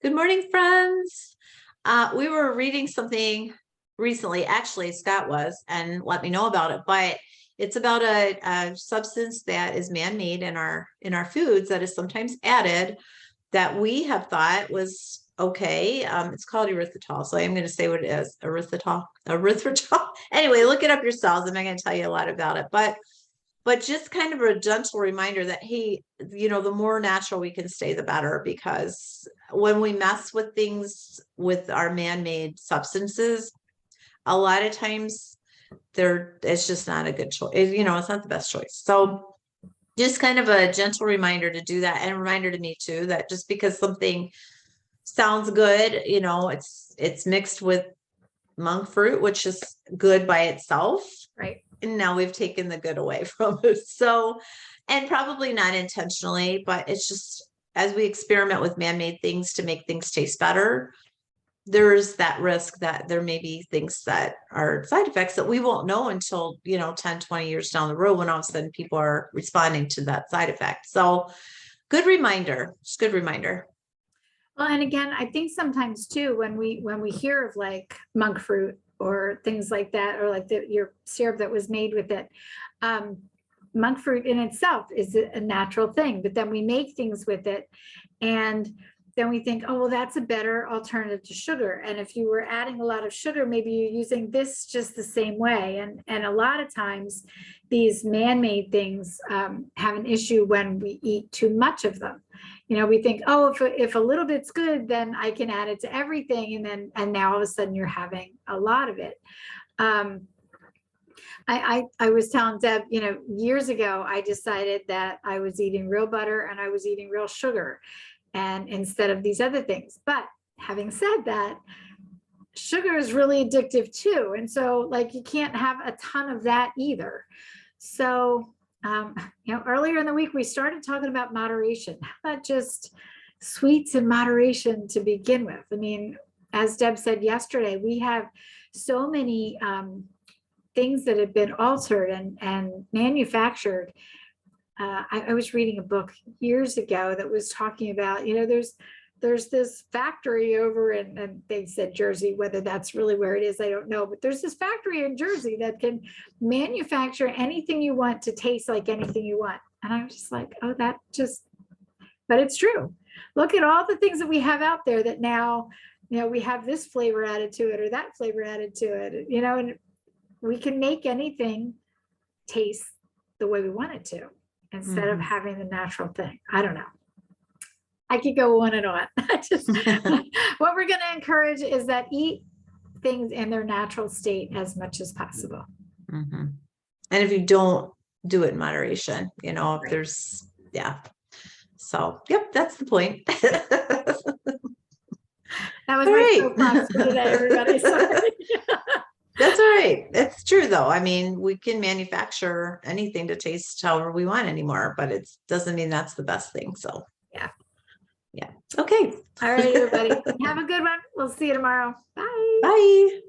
Good morning, friends. We were reading something recently, actually, Scott was, and let me know about it, but it's about a substance that is man-made in our foods that is sometimes added that we have thought was okay. It's called erythritol. So I am going to say what it is. Erythritol. Anyway, look it up yourselves. I'm not going to tell you a lot about it, but just kind of a gentle reminder that, hey, the more natural we can stay, the better, because when we mess with things with our man-made substances, a lot of times it's just not a good choice. It's not the best choice. So just kind of a gentle reminder to do that, and a reminder to me too, that just because something sounds good, it's mixed with monk fruit, which is good by itself. Right. And now we've taken the good away from it. So, and probably not intentionally, but it's just as we experiment with man-made things to make things taste better, there's that risk that there may be things that are side effects that we won't know until, 10, 20 years down the road, when all of a sudden people are responding to that side effect. So good reminder, just good reminder. Well, and again, I think sometimes too, when we hear of like monk fruit or things like that, or like your syrup that was made with it, monk fruit in itself is a natural thing, but then we make things with it, and then we think, oh, well, that's a better alternative to sugar. And if you were adding a lot of sugar, maybe you're using this just the same way. And a lot of times these man-made things have an issue when we eat too much of them. We think, oh, if a little bit's good, then I can add it to everything. And now all of a sudden you're having a lot of it. I was telling Deb, years ago, I decided that I was eating real butter and I was eating real sugar, and instead of these other things. But having said that, sugar is really addictive too. And so like, you can't have a ton of that either. So, earlier in the week, we started talking about moderation. How about just sweets in moderation to begin with? I mean, as Deb said yesterday, we have so many things that have been altered and manufactured. I was reading a book years ago that was talking about, there's this factory over in, and they said Jersey, whether that's really where it is, I don't know, but there's this factory in Jersey that can manufacture anything you want to taste like anything you want. And I was just like, oh, but it's true. Look at all the things that we have out there that now, we have this flavor added to it or that flavor added to it, and we can make anything taste the way we want it to, instead of having the natural thing. I don't know. I could go on and on. What we're going to encourage is that eat things in their natural state as much as possible. Mm-hmm. And if you don't do it in moderation, if Right. there's, So, yep, that's the point. That was my soapbox for today, everybody. Sorry. That's all right. It's true, though. I mean, we can manufacture anything to taste however we want anymore, but it doesn't mean that's the best thing. So, yeah. Okay. All right, everybody. Have a good one. We'll see you tomorrow. Bye. Bye.